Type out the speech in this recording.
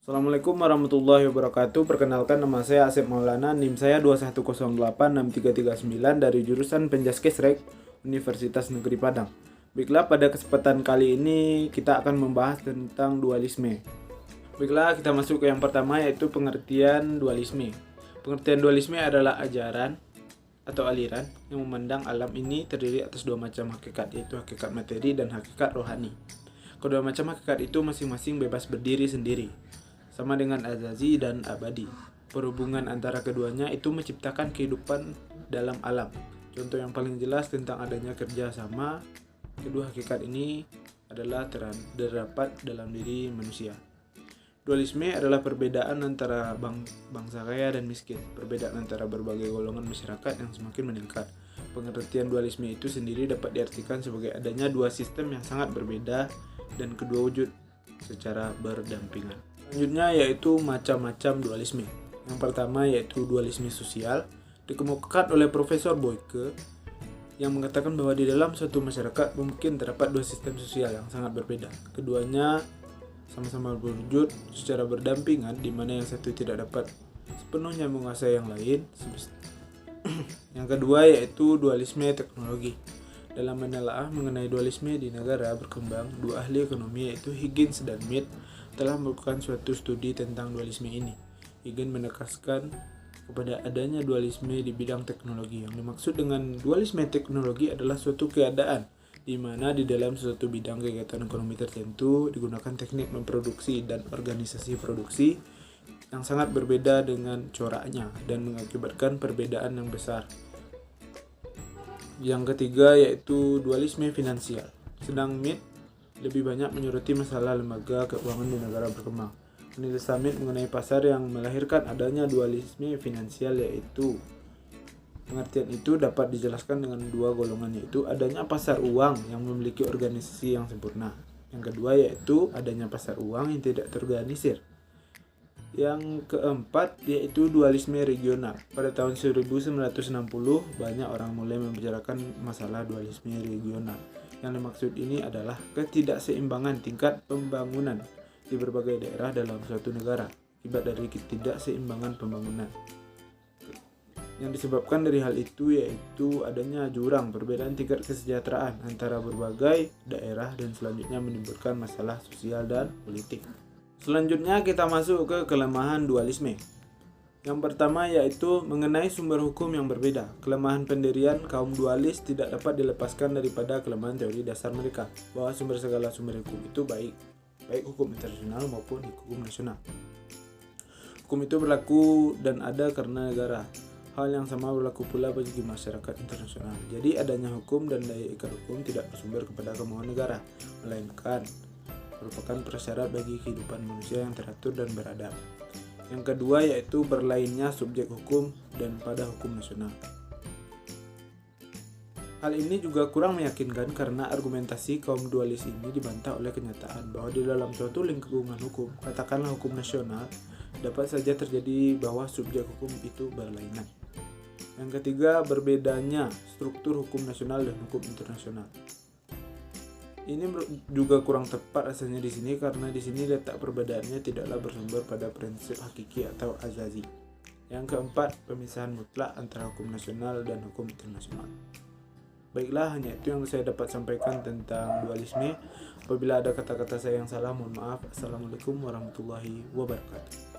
Assalamualaikum warahmatullahi wabarakatuh. Perkenalkan, nama saya Asep Maulana, NIM saya 21086339 dari jurusan Penjaskesrek Universitas Negeri Padang. Baiklah, pada kesempatan kali ini kita akan membahas tentang dualisme. Baiklah, kita masuk ke yang pertama, yaitu pengertian dualisme. Pengertian dualisme adalah ajaran atau aliran yang memandang alam ini terdiri atas dua macam hakikat, yaitu hakikat materi dan hakikat rohani. Kedua macam hakikat itu masing-masing bebas berdiri sendiri, sama dengan azazi dan abadi. Perhubungan antara keduanya itu menciptakan kehidupan dalam alam. Contoh yang paling jelas tentang adanya kerjasama kedua hakikat ini adalah terdapat dalam diri manusia. Dualisme adalah perbedaan antara bangsa kaya dan miskin, perbedaan antara berbagai golongan masyarakat yang semakin meningkat. Pengertian dualisme itu sendiri dapat diartikan sebagai adanya dua sistem yang sangat berbeda dan kedua wujud secara berdampingan. Selanjutnya yaitu macam-macam dualisme. Yang pertama yaitu dualisme sosial, dikemukakan oleh Profesor Boyke, yang mengatakan bahwa di dalam suatu masyarakat mungkin terdapat dua sistem sosial yang sangat berbeda. Keduanya sama-sama berwujud secara berdampingan, di mana yang satu tidak dapat sepenuhnya menguasai yang lain. Yang kedua yaitu dualisme teknologi. Dalam menelaah mengenai dualisme di negara berkembang, dua ahli ekonomi yaitu Higgins dan Mead telah melakukan suatu studi tentang dualisme ini. Higgins menekankan kepada adanya dualisme di bidang teknologi. Yang dimaksud dengan dualisme teknologi adalah suatu keadaan di mana di dalam suatu bidang kegiatan ekonomi tertentu digunakan teknik memproduksi dan organisasi produksi yang sangat berbeda dengan coraknya dan mengakibatkan perbedaan yang besar. Yang ketiga yaitu dualisme finansial. Sedang Mead lebih banyak menyoroti masalah lembaga keuangan di negara berkembang. Penulis Mead mengenai pasar yang melahirkan adanya dualisme finansial, yaitu pengertian itu dapat dijelaskan dengan dua golongan, yaitu adanya pasar uang yang memiliki organisasi yang sempurna. Yang kedua yaitu adanya pasar uang yang tidak terorganisir. Yang keempat yaitu dualisme regional. Pada tahun 1960 banyak orang mulai membicarakan masalah dualisme regional. Yang dimaksud ini adalah ketidakseimbangan tingkat pembangunan di berbagai daerah dalam suatu negara akibat dari ketidakseimbangan pembangunan. Yang disebabkan dari hal itu yaitu adanya jurang perbedaan tingkat kesejahteraan antara berbagai daerah dan selanjutnya menimbulkan masalah sosial dan politik. Selanjutnya kita masuk ke kelemahan dualisme. Yang pertama yaitu mengenai sumber hukum yang berbeda. Kelemahan pendirian kaum dualis tidak dapat dilepaskan daripada kelemahan teori dasar mereka, bahwa segala sumber hukum itu baik hukum internasional maupun hukum nasional. Hukum itu berlaku dan ada karena negara. Hal yang sama berlaku pula bagi masyarakat internasional. Jadi adanya hukum dan daya ikat hukum tidak bersumber kepada kemauan negara, melainkan merupakan prasyarat bagi kehidupan manusia yang teratur dan beradab. Yang kedua yaitu berlainnya subjek hukum dan pada hukum nasional. Hal ini juga kurang meyakinkan karena argumentasi kaum dualis ini dibantah oleh kenyataan bahwa di dalam suatu lingkungan hukum, katakanlah hukum nasional, dapat saja terjadi bahwa subjek hukum itu berlainan. Yang ketiga, berbedanya struktur hukum nasional dan hukum internasional. Ini juga kurang tepat rasanya di sini karena di sini letak perbedaannya tidaklah bersumber pada prinsip hakiki atau azazi. Yang keempat, pemisahan mutlak antara hukum nasional dan hukum internasional. Baiklah, hanya itu yang saya dapat sampaikan tentang dualisme. Apabila ada kata-kata saya yang salah, mohon maaf. Assalamualaikum warahmatullahi wabarakatuh.